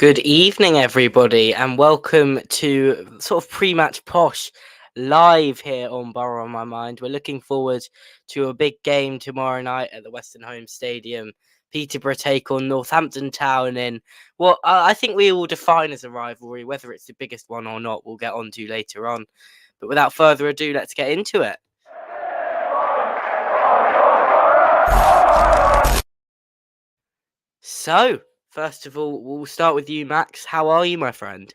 Good evening, everybody, and welcome to sort of pre-match posh live here on Borough on My Mind. We're looking forward to a big game tomorrow night at the Western Home Stadium. Peterborough take on Northampton Town in what I think we all define as a rivalry. Whether it's the biggest one or not, we'll get on to later on. But without further ado, let's get into it. So, first of all, we'll start with you, Max. How are you, my friend?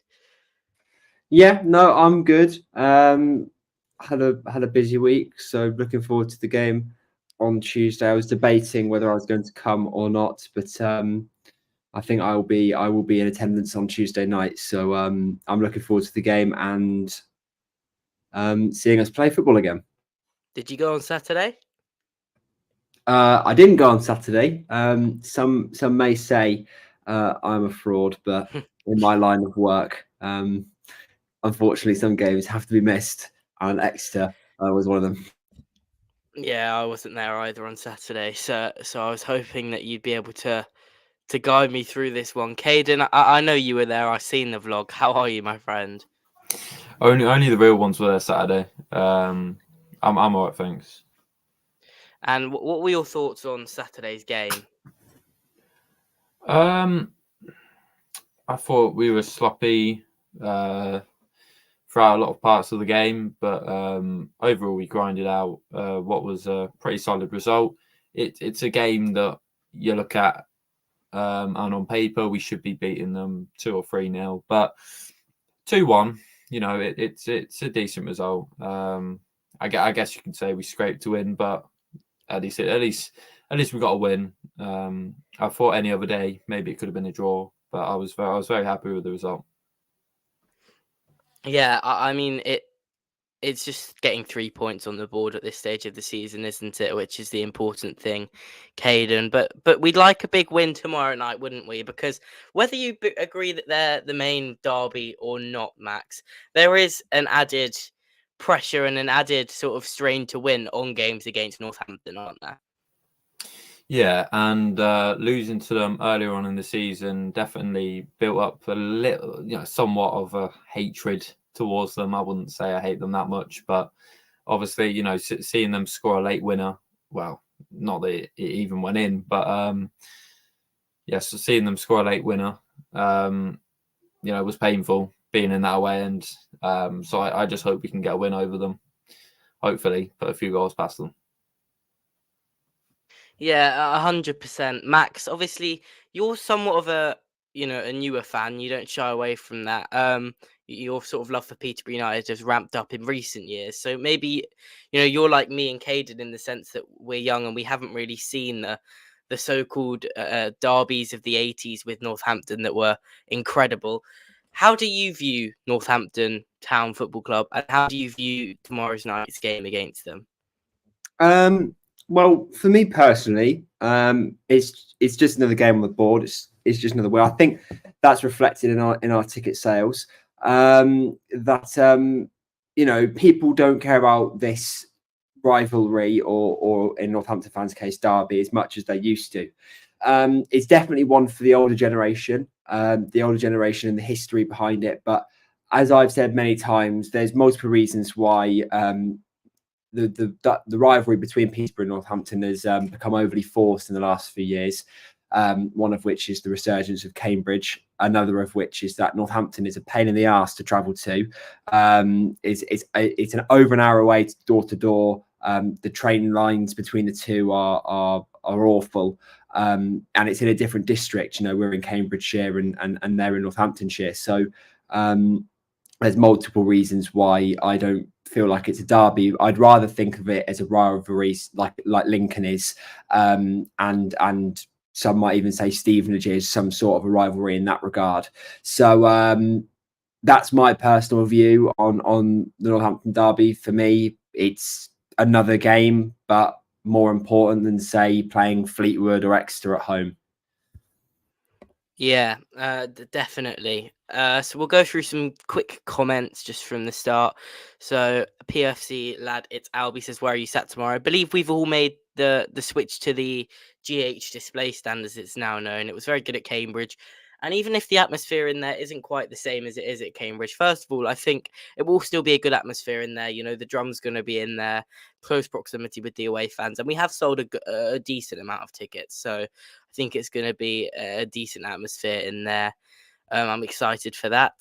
Yeah, no, I'm good. Had a busy week, so looking forward to the game on Tuesday. I was debating whether I was going to come or not, but I think I will be in attendance on Tuesday night. So I'm looking forward to the game and seeing us play football again. Did you go on Saturday? I didn't go on Saturday. Some may say I'm a fraud, but in my line of work, unfortunately, some games have to be missed, and Exeter was one of them. Yeah, I wasn't there either on Saturday, so I was hoping that you'd be able to guide me through this one. Caden, I know you were there. I've seen the vlog. How are you, my friend? Only the real ones were there Saturday. I'm alright, thanks. And what were your thoughts on Saturday's game? I thought we were sloppy throughout a lot of parts of the game, but overall we grinded out what was a pretty solid result. It's a game that you look at, and on paper we should be beating them 2 or 3-0, but 2-1. You know, it's a decent result. I guess you can say we scraped to win, but at least we got a win. I thought any other day maybe it could have been a draw, but I was very happy with the result. Yeah, I mean it's just getting 3 points on the board at this stage of the season, isn't it? Which is the important thing, Caden. But we'd like a big win tomorrow night, wouldn't we? Because whether you agree that they're the main derby or not, Max, there is an added pressure and an added sort of strain to win on games against Northampton, aren't there? Yeah, and losing to them earlier on in the season definitely built up a little, somewhat of a hatred towards them. I wouldn't say I hate them that much, but obviously, seeing them score a late winner, well, not that it even went in, but so seeing them score a late winner, was painful being in that away end. So I just hope we can get a win over them. Hopefully, put a few goals past them. Yeah, 100%. Max, obviously, you're somewhat of a newer fan. You don't shy away from that. Your sort of love for Peterborough United has ramped up in recent years. So maybe, you're like me and Caden in the sense that we're young and we haven't really seen the so-called derbies of the 80s with Northampton that were incredible. How do you view Northampton Town Football Club, and how do you view tomorrow's night's game against them? Well, for me personally, it's just another game on the board. It's just another way. I think that's reflected in our ticket sales. People don't care about this rivalry or in Northampton fans' case, derby, as much as they used to. It's definitely one for the older generation and the history behind it. But as I've said many times, there's multiple reasons why the rivalry between Peterborough and Northampton has become overly forced in the last few years. One of which is the resurgence of Cambridge. Another of which is that Northampton is a pain in the arse to travel to. It's an over an hour away, door to door. The train lines between the two are awful, and it's in a different district. We're in Cambridgeshire and they're in Northamptonshire. So there's multiple reasons why I don't feel like it's a derby. I'd rather think of it as a rivalry, like Lincoln is, and some might even say Stevenage is some sort of a rivalry in that regard. So that's my personal view on the Northampton derby. For me, it's another game, but more important than, say, playing Fleetwood or Exeter at home. Yeah, definitely. So we'll go through some quick comments just from the start. So PFC lad, it's Albie says, where are you sat tomorrow? I believe we've all made the switch to the GH display stand as it's now known. It was very good at Cambridge. And even if the atmosphere in there isn't quite the same as it is at Cambridge, first of all, I think it will still be a good atmosphere in there. You know, the drum's going to be in there, close proximity with the away fans. And we have sold a decent amount of tickets. So I think it's going to be a decent atmosphere in there. I'm excited for that.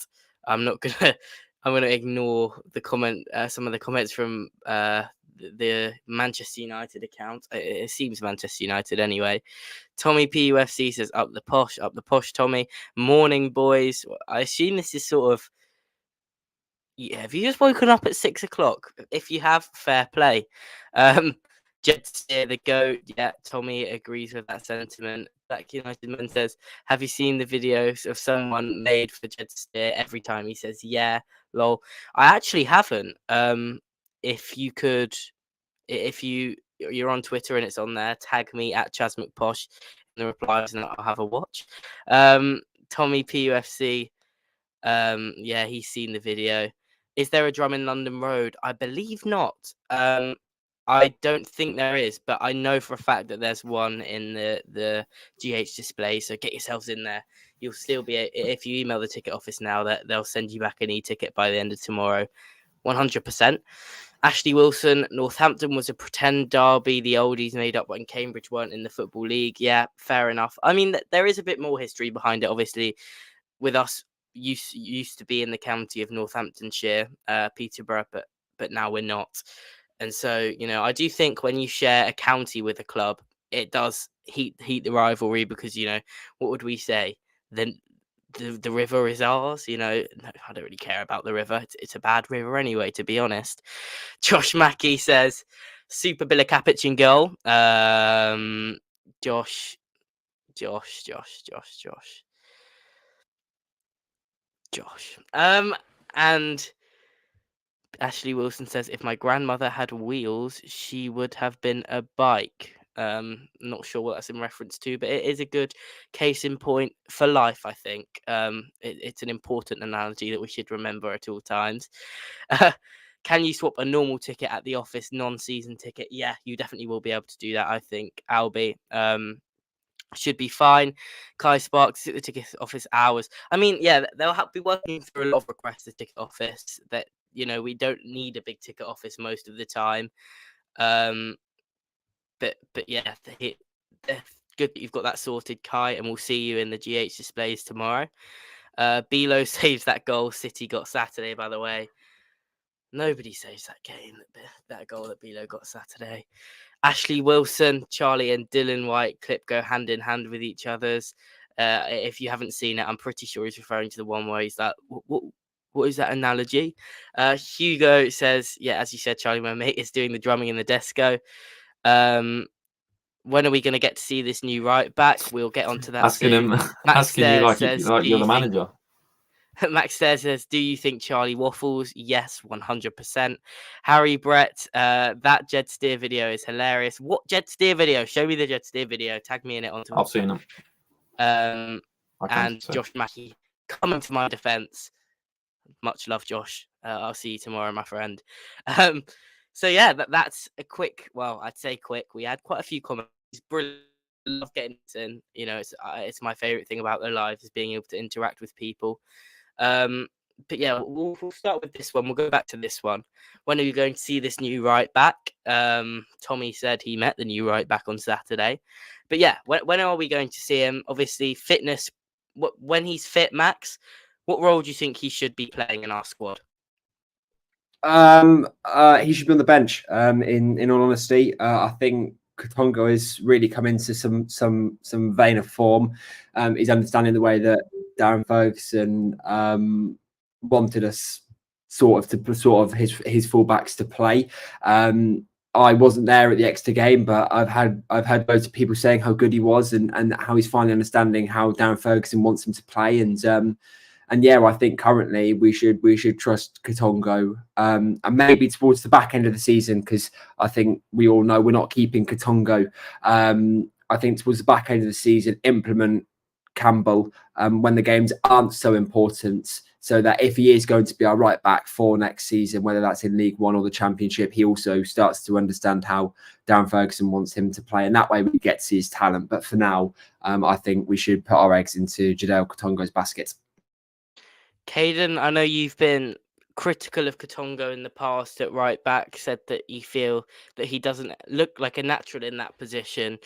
I'm not going to... I'm going to ignore the comment, some of the comments from the Manchester United account. It seems Manchester United anyway. Tommy PUFC says, up the posh, Tommy. Morning, boys. I assume this is sort of... Yeah, have you just woken up at 6 o'clock? If you have, fair play. Jed Steer, the GOAT. Yeah, Tommy agrees with that sentiment. Black United Man says, have you seen the videos of someone made for Jed Steer? Every time he says, yeah, lol. I actually haven't. If you could, if you're on Twitter and it's on there, tag me at Chas McPosh in the replies and I'll have a watch. Tommy PUFC, yeah, he's seen the video. Is there a drum in London Road? I believe not. I don't think there is, but I know for a fact that there's one in the GH display. So get yourselves in there. You'll still be, if you email the ticket office now, that they'll send you back an e-ticket by the end of tomorrow. 100%. Ashley Wilson, Northampton was a pretend derby. The oldies made up when Cambridge weren't in the Football League. Yeah, fair enough. I mean, there is a bit more history behind it, obviously, with us used to be in the county of Northamptonshire, Peterborough, but now we're not. And so, you know, I do think when you share a county with a club, it does heat the rivalry because, you know, what would we say? Then the river is ours, you know. No, I don't really care about the river. It's a bad river anyway, to be honest. Josh Mackey says, Super Billa Capitan goal. Josh. And Ashley Wilson says, if my grandmother had wheels, she would have been a bike. Not sure what that's in reference to, but it is a good case in point for life, I think. It's an important analogy that we should remember at all times. Can you swap a normal ticket at the office, non-season ticket? Yeah, you definitely will be able to do that, I think, Albie. Should be fine. Kai Sparks at the ticket office hours. I mean, yeah, they'll be working through a lot of requests at ticket office that, you know, we don't need a big ticket office most of the time. But yeah, they're good that you've got that sorted, Kai, and we'll see you in the GH displays tomorrow. Bilo saves that goal. City got Saturday, by the way. Nobody saves that game, that goal that Bilo got Saturday. Ashley Wilson, Charlie and Dylan White clip go hand in hand with each other's. If you haven't seen it, I'm pretty sure he's referring to the one where he's like, what is that analogy? Hugo says, yeah, as you said, Charlie, my mate is doing the drumming in the disco. When are we going to get to see this new right back? We'll get onto that soon. Asking you like you're the manager. Max Stairs says, do you think Charlie waffles? Yes, 100%. Harry Brett, that Jed Steer video is hilarious. What Jed Steer video? Show me the Jed Steer video. Tag me in it on Twitter. I've seen them. And Josh Mackey, coming to my defense. Much love, Josh. I'll see you tomorrow, my friend. So yeah, that's a quick, well, I'd say quick. We had quite a few comments. It's brilliant. Love getting this in. You know, it's my favorite thing about their lives is being able to interact with people. But yeah, we'll start with this one. We'll go back to this one. When are you going to see this new right back? Tommy said he met the new right back on Saturday. But yeah, when are we going to see him? Obviously, fitness. When he's fit, Max, what role do you think he should be playing in our squad? He should be on the bench. In all honesty, I think Katongo has really come into some vein of form. He's understanding the way that Darren Ferguson wanted us sort of his fullbacks to play. I wasn't there at the Exeter game, but I've heard loads of people saying how good he was and how he's finally understanding how Darren Ferguson wants him to play. And yeah, I think currently we should trust Katongo, and maybe towards the back end of the season, because I think we all know we're not keeping Katongo. I think towards the back end of the season, implement Campbell when the games aren't so important, so that if he is going to be our right back for next season, whether that's in League One or the Championship, he also starts to understand how Darren Ferguson wants him to play, and that way we get to see his talent. But for now, I think we should put our eggs into Jadel Katongo's basket. Caden, I know you've been critical of Katongo in the past at right back, said that you feel that he doesn't look like a natural in that position.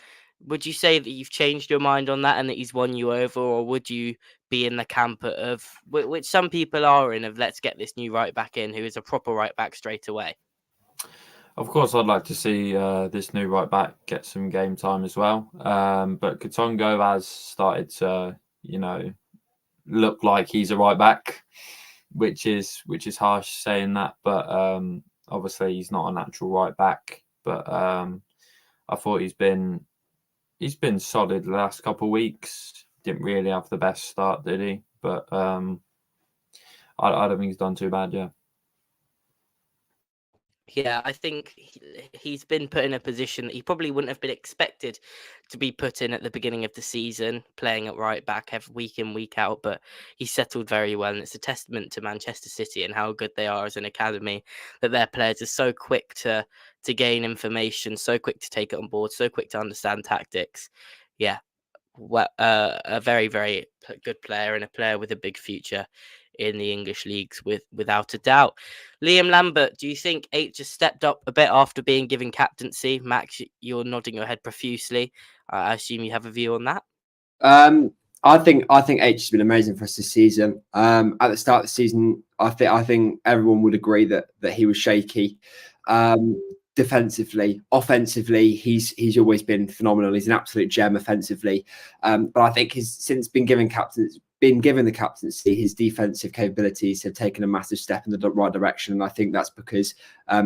Would you say that you've changed your mind on that and that he's won you over, or would you be in the camp of which some people are in, of let's get this new right back in who is a proper right back straight away? Of course, I'd like to see this new right back get some game time as well. But Katongo has started to, look like he's a right back, which is harsh saying that. But obviously, he's not a natural right back. But I thought he's been solid the last couple of weeks. Didn't really have the best start, did he? But I don't think he's done too bad, yeah. Yeah, I think he's been put in a position that he probably wouldn't have been expected to be put in at the beginning of the season, playing at right back every week in, week out. But he's settled very well, and it's a testament to Manchester City and how good they are as an academy, that their players are so quick to gain information, so quick to take it on board, so quick to understand tactics. Yeah, well, a very, very good player and a player with a big future in the English leagues, without a doubt. Liam Lambert, do you think H just stepped up a bit after being given captaincy? Max, you're nodding your head profusely. I assume you have a view on that. I think H has been amazing for us this season. At the start of the season, I think everyone would agree that he was shaky. Defensively, offensively, he's always been phenomenal. He's an absolute gem offensively. But I think since been given the captaincy, his defensive capabilities have taken a massive step in the right direction. And I think that's because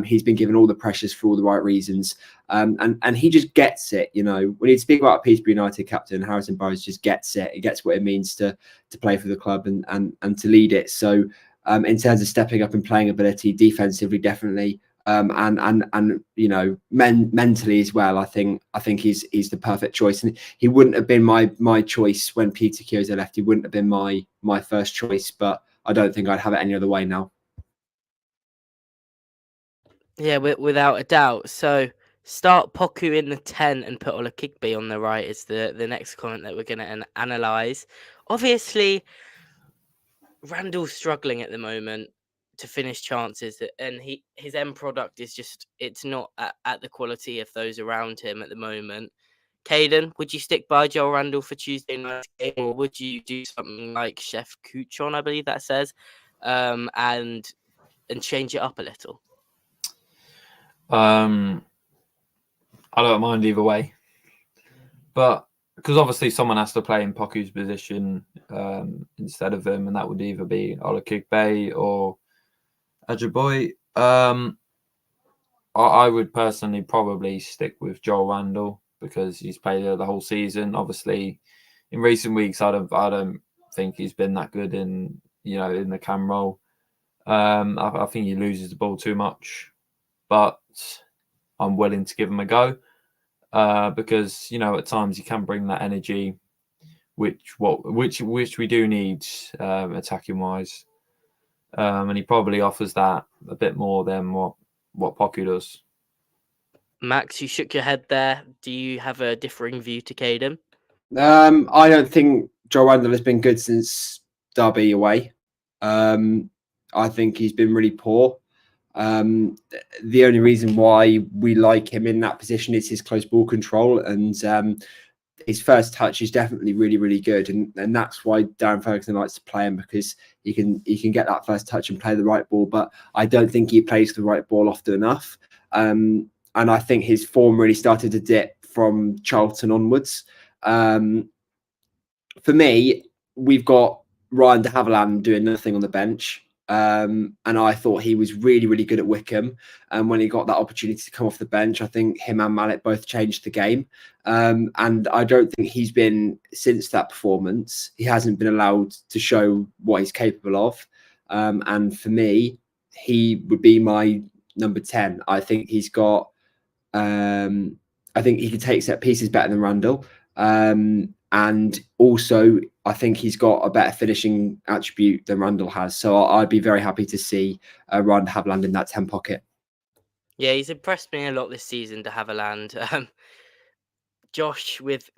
he's been given all the pressures for all the right reasons. And he just gets it. When you speak about Peterborough United captain, Harrison Burrows just gets it. He gets what it means to play for the club and to lead it. So in terms of stepping up and playing ability, defensively, definitely. And mentally as well, I think he's the perfect choice, and he wouldn't have been my choice when Peter Kyoto left. He wouldn't have been my first choice, but I don't think I'd have it any other way now. Yeah, without a doubt. So start Poku in the 10 and put Ola Kigbe on the right is the next comment that we're going to analyze. Obviously, Randall's struggling at the moment to finish chances, and his end product is just, it's not at the quality of those around him at the moment. Caden, would you stick by Joel Randall for Tuesday night's game, or would you do something like Chef Kuchon, I believe that says, and change it up a little? I don't mind either way, but because obviously someone has to play in Poku's position instead of him, and that would either be Ola Kigbe or Ajiboye. I would personally probably stick with Joel Randall because he's played the whole season. Obviously, in recent weeks, I don't think he's been that good in the cam role. I think he loses the ball too much, but I'm willing to give him a go because at times he can bring that energy, which we do need attacking wise. And he probably offers that a bit more than what Poku does. Max, you shook your head there. Do you have a differing view to Caden? I don't think Joel Randall has been good since Derby away. I think he's been really poor. The only reason why we like him in that position is his close ball control, and his first touch is definitely really, really good, and that's why Darren Ferguson likes to play him, because he can get that first touch and play the right ball. But I don't think he plays the right ball often enough, and I think his form really started to dip from Charlton onwards. For me, we've got Ryan de Havilland doing nothing on the bench. And I thought he was really, really good at Wickham. And when he got that opportunity to come off the bench, I think him and Mallet both changed the game. And I don't think he's been, since that performance, he hasn't been allowed to show what he's capable of. And for me, he would be my number 10. I think he's got, I think he can take set pieces better than Randall. And also, I think he's got a better finishing attribute than Randall has. So I'd be very happy to see Rand Haviland in that 10 pocket. Yeah, he's impressed me a lot this season, de Havilland. Josh with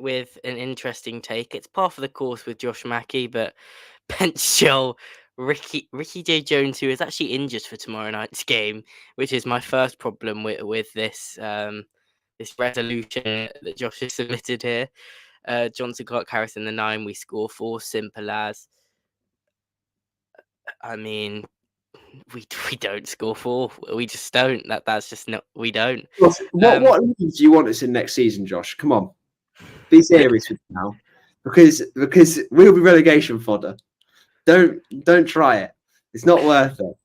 an interesting take. It's par for the course with Josh Mackey, but bench Joel Ricky J Jones, who is actually injured for tomorrow night's game, which is my first problem with this this resolution that Josh has submitted here. Johnson Clark Harris in the 9, we score 4, simple as. I mean, we don't score 4. We just don't. That's just not. We don't. What league do you want us in next season, Josh? Come on, be serious with me now, because we'll be relegation fodder. Don't try it. It's not worth it.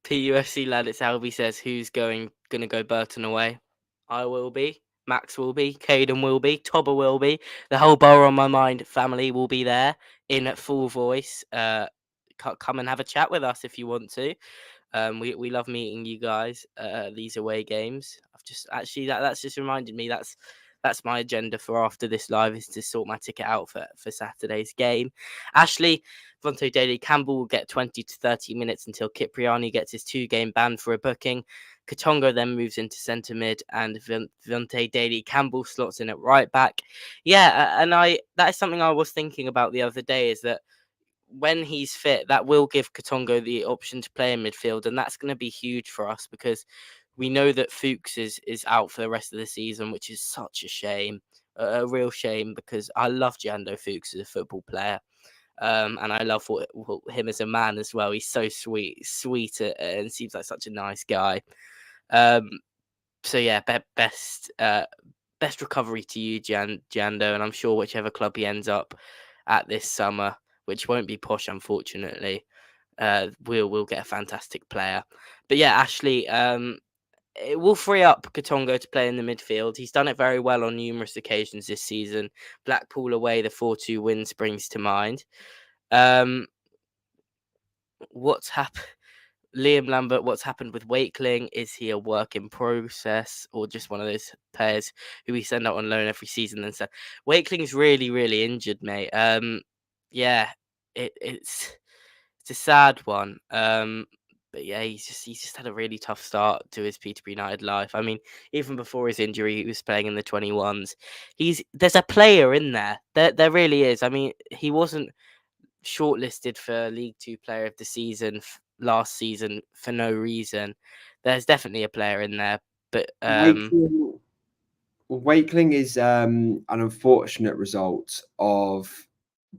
PUFC lad, it's Albie says, who's gonna go Burton away? I will be. Max will be. Caden will be. Tobber will be. The whole Borough on My Mind family will be there in full voice. Come and have a chat with us if you want to. We love meeting you guys. These away games. I've just actually that's just reminded me that's my agenda for after this live is to sort my ticket out for Saturday's game. Ashley, Vontae Daly Campbell will get 20 to 30 minutes until Kipriani gets his 2-game ban for a booking. Katongo then moves into centre mid, and Vontae Daly Campbell slots in at right back. Yeah, and that is something I was thinking about the other day, is that when he's fit, that will give Katongo the option to play in midfield, and that's going to be huge for us because we know that Fuchs is out for the rest of the season, which is such a shame, a real shame, because I love Jando Fuchs as a football player, and I love him as a man as well. He's so sweet, and seems like such a nice guy. So yeah, best recovery to you, Jando, and I'm sure whichever club he ends up at this summer, which won't be Posh, unfortunately, we'll get a fantastic player. But yeah, Ashley, it will free up Katongo to play in the midfield. He's done it very well on numerous occasions this season. Blackpool away, the 4-2 win springs to mind. What's happened? Liam Lambert, what's happened with Wakeling? Is he a work in process or just one of those players who we send out on loan every season and stuff? Wakeling's really, really injured, mate. Yeah, it's a sad one. But yeah, he's just had a really tough start to his Peterborough United life. I mean, even before his injury, he was playing in the 21s. There's a player in there. There really is. I mean, he wasn't shortlisted for League Two Player of the Season last season for no reason. There's definitely a player in there, but Wakeling is an unfortunate result of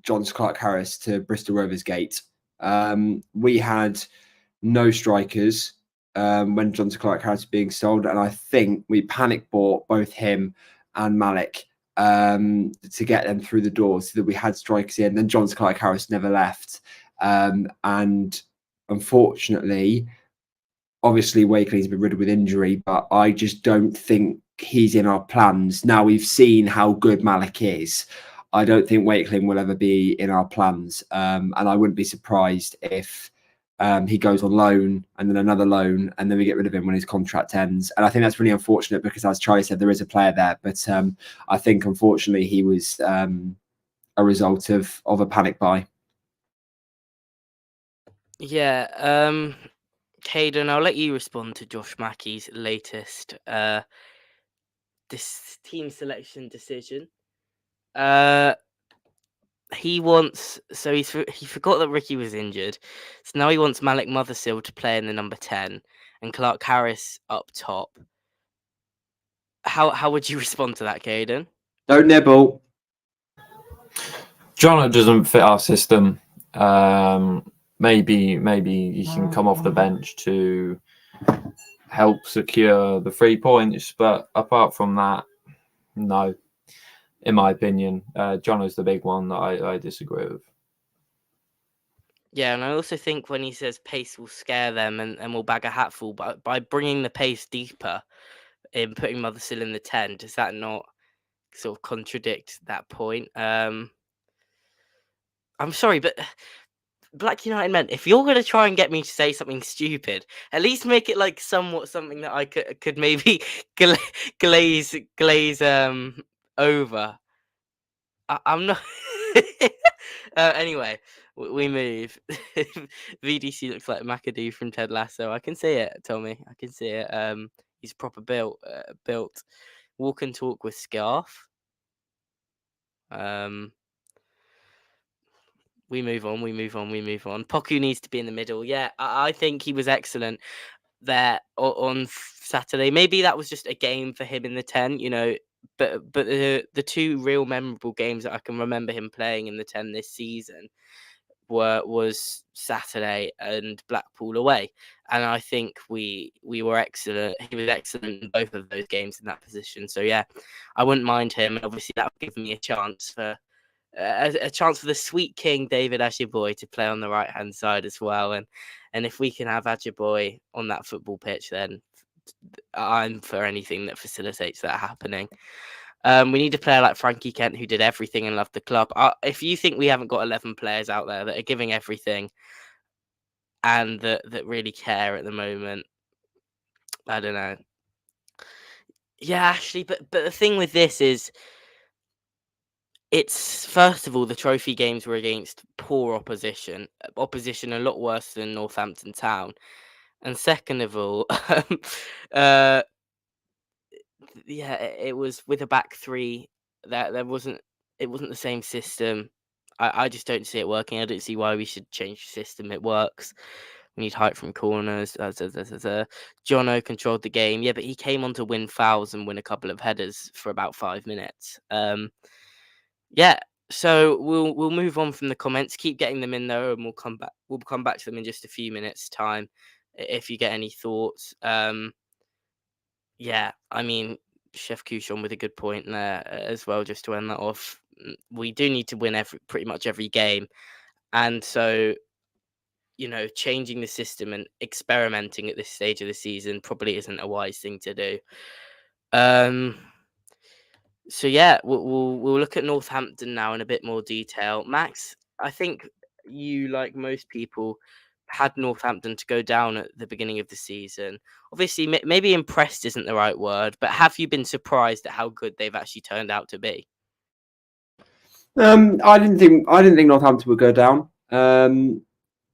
John Clark Harris to Bristol Rovers Gate. We had no strikers when John Clark Harris was being sold, and I think we panic bought both him and Malik to get them through the door so that we had strikers in. Then John Clark Harris never left, and unfortunately, obviously Wakeling's been riddled with injury, but I just don't think he's in our plans. Now we've seen how good Malik is. I don't think Wakeling will ever be in our plans, and I wouldn't be surprised if he goes on loan and then another loan, and then we get rid of him when his contract ends. And I think that's really unfortunate because, as Charlie said, there is a player there, but I think unfortunately he was a result of a panic buy. Yeah, Caden, I'll let you respond to Josh Mackey's latest this team selection decision. He forgot that Ricky was injured, so now he wants Malik Mothersill to play in the number 10 and Clark Harris up top. How would you respond to that, Caden? Don't nibble. John doesn't fit our system. Maybe he can come off the bench to help secure the 3 points, but apart from that, no. In my opinion, John is the big one that I disagree with. Yeah, and I also think when he says pace will scare them and will bag a hatful, but by bringing the pace deeper in putting Mothersill in the 10, does that not sort of contradict that point? I'm sorry, but Black United men, if you're going to try and get me to say something stupid, at least make it like somewhat something that I could maybe glaze over. I'm not. Anyway, we move. VDC looks like McAdoo from Ted Lasso. I can see it, Tommy. I can see it. He's proper built. Walk and talk with scarf. We move on. Poku needs to be in the middle. Yeah, I think he was excellent there on Saturday. Maybe that was just a game for him in the 10, but the two real memorable games that I can remember him playing in the 10 this season was Saturday and Blackpool away, and I think we were excellent. He was excellent in both of those games in that position. So yeah, I wouldn't mind him, and obviously that would give me a chance for the sweet king David Ajiboye to play on the right hand side as well. And if we can have Ajiboye on that football pitch, then I'm for anything that facilitates that happening. We need a player like Frankie Kent who did everything and loved the club. If you think we haven't got 11 players out there that are giving everything and that really care at the moment, I don't know. Yeah, actually, but the thing with this is, it's first of all, the trophy games were against poor opposition a lot worse than Northampton Town, and second of all, yeah, it was with a back three. That it wasn't the same system. I just don't see it working. I don't see why we should change the system. It works. We need height from corners. Jono controlled the game. Yeah, but he came on to win fouls and win a couple of headers for about 5 minutes. Yeah, so we'll move on from the comments. Keep getting them in there, and we'll come back. We'll come back to them in just a few minutes' time. If you get any thoughts, yeah, I mean, Chef Couchon with a good point there as well. Just to end that off, we do need to win pretty much every game, and so changing the system and experimenting at this stage of the season probably isn't a wise thing to do. So yeah, we'll look at Northampton now in a bit more detail. Max, I think you, like most people, had Northampton to go down at the beginning of the season. Obviously, maybe impressed isn't the right word, but have you been surprised at how good they've actually turned out to be? I didn't think Northampton would go down.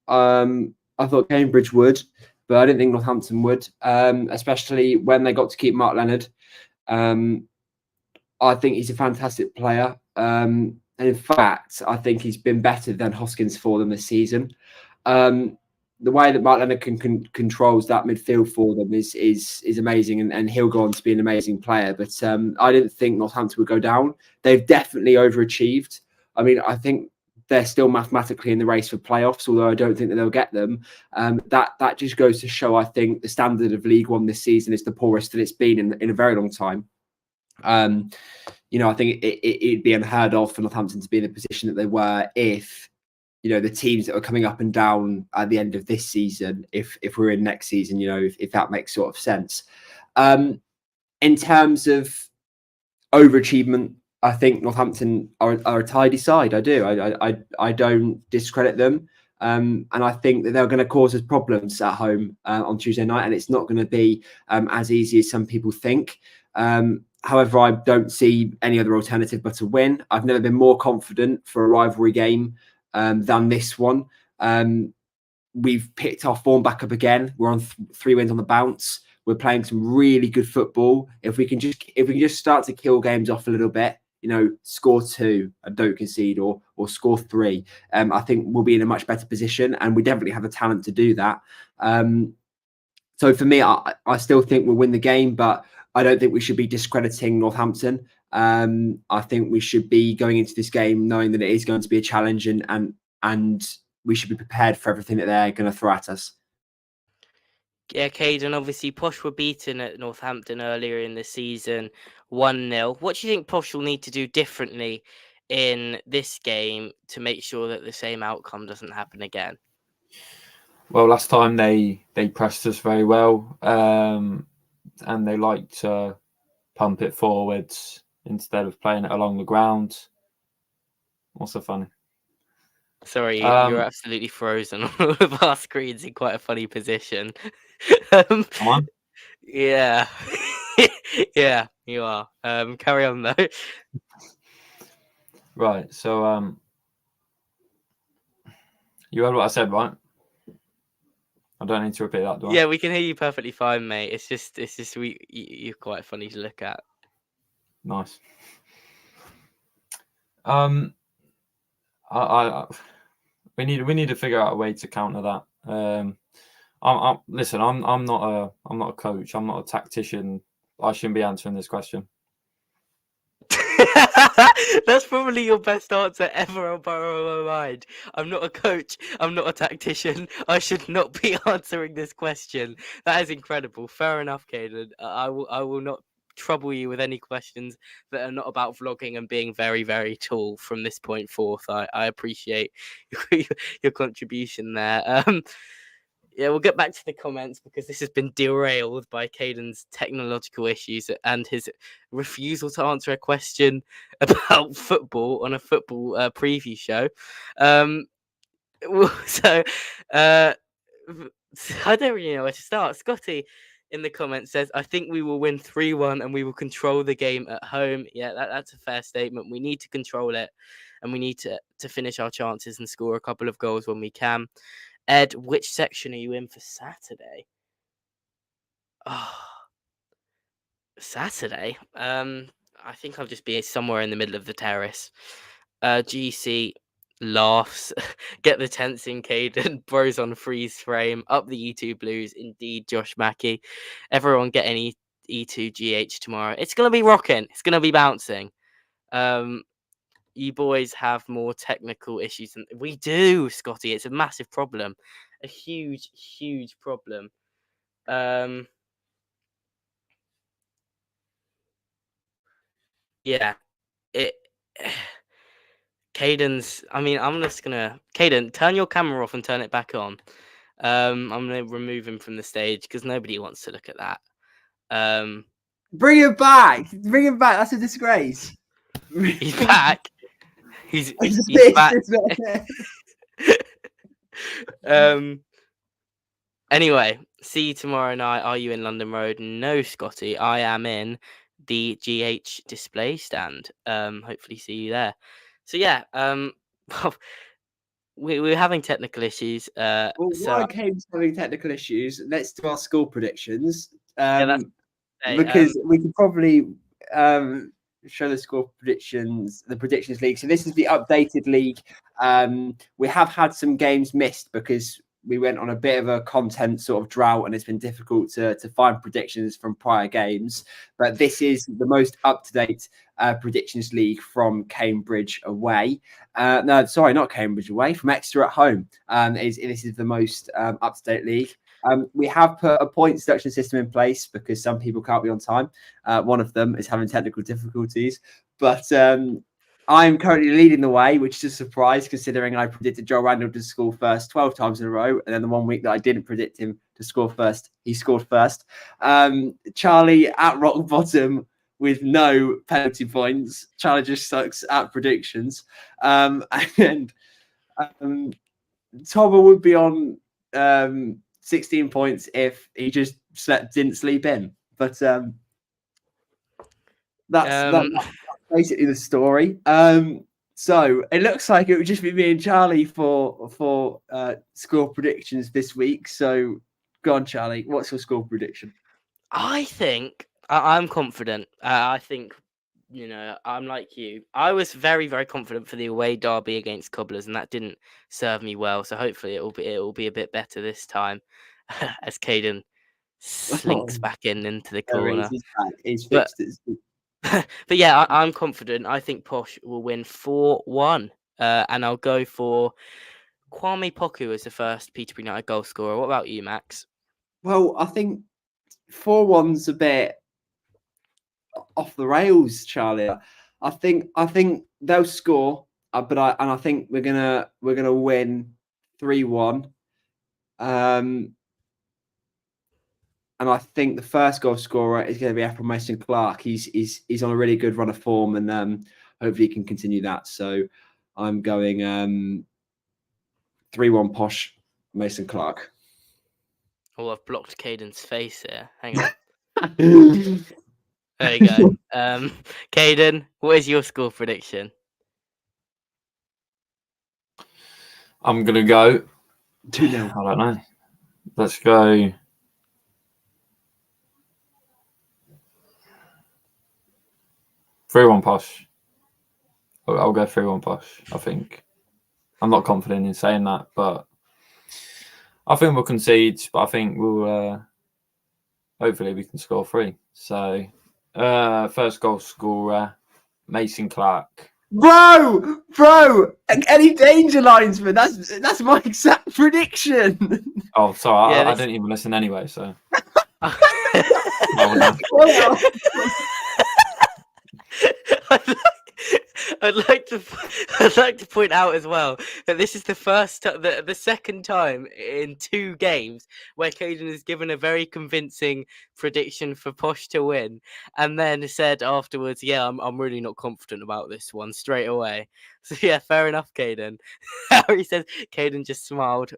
I thought Cambridge would, but I didn't think Northampton would. Especially when they got to keep Mark Leonard. I think he's a fantastic player. And in fact, I think he's been better than Hoskins for them this season. The way that Mark Leonard controls that midfield for them is amazing, and he'll go on to be an amazing player. But I didn't think Northampton would go down. They've definitely overachieved. I mean, I think they're still mathematically in the race for playoffs, although I don't think that they'll get them. That just goes to show, I think, the standard of League One this season is the poorest that it's been in a very long time. I think it'd be unheard of for Northampton to be in the position that they were if, the teams that are coming up and down at the end of this season, if we're in next season, if that makes sort of sense. In terms of overachievement, I think Northampton are a tidy side. I do. I don't discredit them. And I think that they're going to cause us problems at home on Tuesday night, and it's not going to be as easy as some people think. However, I don't see any other alternative but a win. I've never been more confident for a rivalry game than this one. We've picked our form back up again. We're on 3 wins on the bounce. We're playing some really good football. If we can just start to kill games off a little bit, score 2 and don't concede, or score 3, I think we'll be in a much better position, and we definitely have the talent to do that. So for me, I still think we'll win the game, but I don't think we should be discrediting Northampton. I think we should be going into this game knowing that it is going to be a challenge, and we should be prepared for everything that they're going to throw at us. Yeah, Caden, obviously Posh were beaten at Northampton earlier in the season 1-0. What do you think Posh will need to do differently in this game to make sure that the same outcome doesn't happen again? Well, last time they pressed us very well, and they like to pump it forwards instead of playing it along the ground. What's so funny? Sorry, you're absolutely frozen on all of our screens in quite a funny position. Come on. Yeah. Yeah, you are. Carry on though. Right. So you heard what I said, right? I don't need to repeat that, do I? Yeah, we can hear you perfectly fine, mate. It's just you're quite funny to look at. Nice. I we need to figure out a way to counter that. Listen. I'm not a coach. I'm not a tactician. I shouldn't be answering this question. That's probably your best answer ever on Borrow My Mind. I'm not a coach. I'm not a tactician. I should not be answering this question. That is incredible. Fair enough, Caden. I will not trouble you with any questions that are not about vlogging and being very, very tall from this point forth. I appreciate your contribution there. Yeah, we'll get back to the comments because this has been derailed by Caden's technological issues and his refusal to answer a question about football on a football preview show. So, I don't really know where to start. Scotty in the comments says, I think we will win 3-1 and we will control the game at home. Yeah, that's a fair statement. We need to control it and we need to finish our chances and score a couple of goals when we can. Ed, which section are you in for Saturday? Oh, Saturday? I think I'll just be somewhere in the middle of the terrace. GC laughs. Get the tents in, Caden. Bros on freeze frame. Up the E2 Blues. Indeed, Josh Mackey. Everyone get an E2 GH tomorrow. It's going to be rocking. It's going to be bouncing. You boys have more technical issues than we do, Scotty. It's a massive problem. A huge, huge problem. Yeah, it. Caden's. I mean, I'm just gonna. Caden, turn your camera off and turn it back on. I'm gonna remove him from the stage because nobody wants to look at that. Bring him back. Bring him back. That's a disgrace. He's back. He's back. Anyway, see you tomorrow night. Are you in London Road? No, Scotty. I am in the GH display stand. Hopefully see you there. So yeah, we're having technical issues. Well, So while Kane's having technical issues, let's do our score predictions. yeah, Because we could probably show the score predictions, the predictions league. So this is the updated league. We have had some games missed because we went on a bit of a content sort of drought and it's been difficult to find predictions from prior games. But this is the most up-to-date predictions league from Cambridge away. No, sorry, not Cambridge away, from Exeter at home. This is the most up-to-date league. We have put a points deduction system in place because some people can't be on time. One of them is having technical difficulties. But I'm currently leading the way, which is a surprise considering I predicted Joe Randall to score first 12 times in a row. And then the 1 week that I didn't predict him to score first, he scored first. Charlie at rock bottom with no penalty points. Charlie just sucks at predictions. And Tobber would be on 16 points if he just didn't sleep in. But that's basically the story. So it looks like it would just be me and Charlie for score predictions this week. So go on, Charlie. What's your score prediction? I think I'm confident. I think, I'm like you. I was very, very confident for the away derby against Cobblers, and that didn't serve me well. So hopefully it will be a bit better this time, as Caden slinks back into the corner. He's fixed it. But yeah, I'm confident. I think Posh will win 4-1, and I'll go for Kwame Poku as the first Peterborough United goal scorer. What about you, Max? Well, I think 4-1's a bit off the rails, Charlie. I think they'll score, but I think we're gonna win 3-1. And I think the first goal scorer is going to be April Mason Clark. He's on a really good run of form, and hopefully he can continue that. So I'm going 3-1 Posh Mason Clark. Oh, I've blocked Caden's face here. Hang on. There you go. Caden, what is your score prediction? I'm going to go 2-0. I don't know. Let's go 3-1 Posh. I'll go 3-1 Posh, I think. I'm not confident in saying that, but I think we'll concede, but I think we'll hopefully we can score 3. So first goal scorer, Mason Clark. Bro, any danger lines, man? That's my exact prediction. Oh, sorry, Yeah, I this- didn't even listen anyway, so Well, I'd like to I'd like to point out as well that this is the second time in 2 games where Caden has given a very convincing prediction for Posh to win, and then said afterwards, "Yeah, I'm really not confident about this one," straight away. So yeah, fair enough, Caden. Harry says Caden just smiled.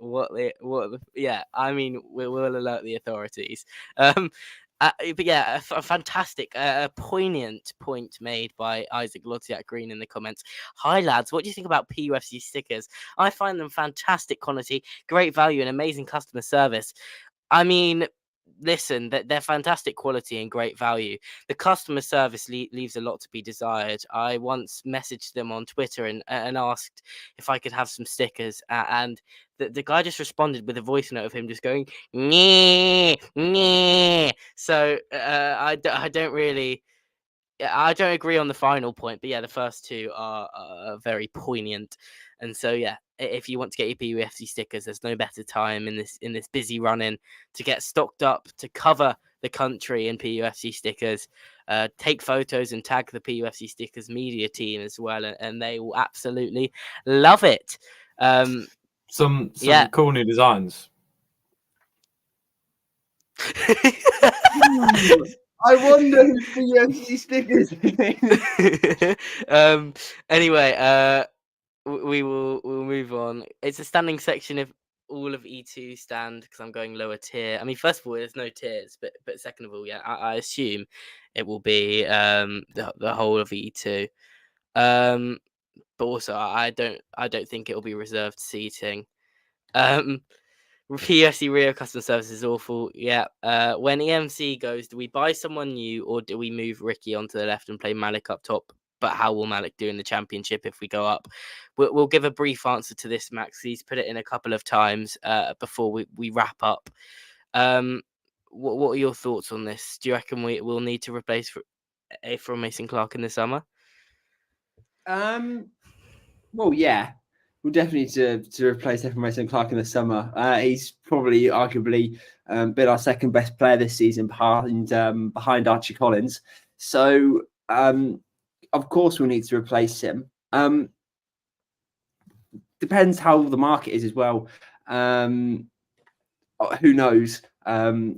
Yeah, I mean we'll alert the authorities. But yeah, a fantastic, poignant point made by Isaac Lodziak Green in the comments. Hi lads, what do you think about PUFC stickers? I find them fantastic quality, great value, and amazing customer service. I mean, listen, they're fantastic quality and great value. The customer service leaves a lot to be desired. I once messaged them on Twitter and asked if I could have some stickers, and the guy just responded with a voice note of him just going, "Nyeh, nyeh." So I don't really. I don't agree on the final point, but yeah, the first 2 are very poignant, and so yeah, if you want to get your PUFC stickers, there's no better time in this busy run-in to get stocked up to cover the country in PUFC stickers. Take photos and tag the PUFC stickers media team as well, and they will absolutely love it. some Yeah. cool new designs. I wonder who PUFC stickers. Anyway, we'll move on. It's a standing section of all of E2 stand because I'm going lower tier. I mean, first of all, there's no tiers, but second of all, yeah, I assume it will be the whole of E2. But also I don't think it will be reserved seating. PSC Rio customer service is awful. Yeah. When EMC goes, do we buy someone new or do we move Ricky onto the left and play Malik up top? But how will Malik do in the championship if we go up? We'll give a brief answer to this, Max. He's put it in a couple of times before we wrap up. What are your thoughts on this? Do you reckon we'll need to replace from Mason Clark in the summer? Well, yeah, we'll definitely need to replace Efron Mason Clark in the summer. He's probably arguably been our second best player this season behind Archie Collins. So of course we'll need to replace him. Depends how the market is as well. Who knows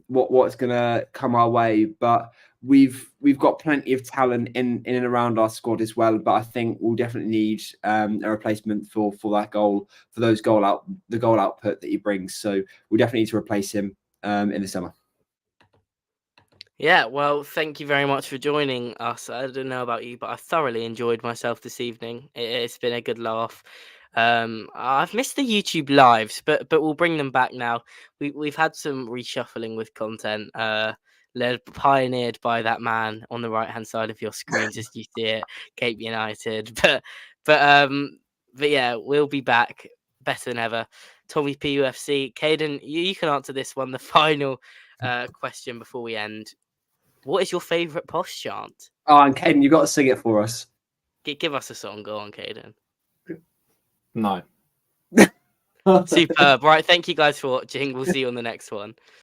what's going to come our way, but we've got plenty of talent in and around our squad as well. But I think we'll definitely need a replacement for that goal, for the goal output that he brings. So we definitely need to replace him in the summer. Yeah, well, thank you very much for joining us. I don't know about you, but I thoroughly enjoyed myself this evening. It's been a good laugh. I've missed the YouTube lives, but we'll bring them back now. We've had some reshuffling with content, pioneered by that man on the right hand side of your screens as you see it, Cape United. But yeah, we'll be back better than ever. Tommy PUFC, Caden, you can answer this one. The final question before we end. What is your favourite Posh chant? Oh, and Caden, you've got to sing it for us. Give us a song. Go on, Caden. No. Superb. Right. Thank you guys for watching. We'll see you on the next one.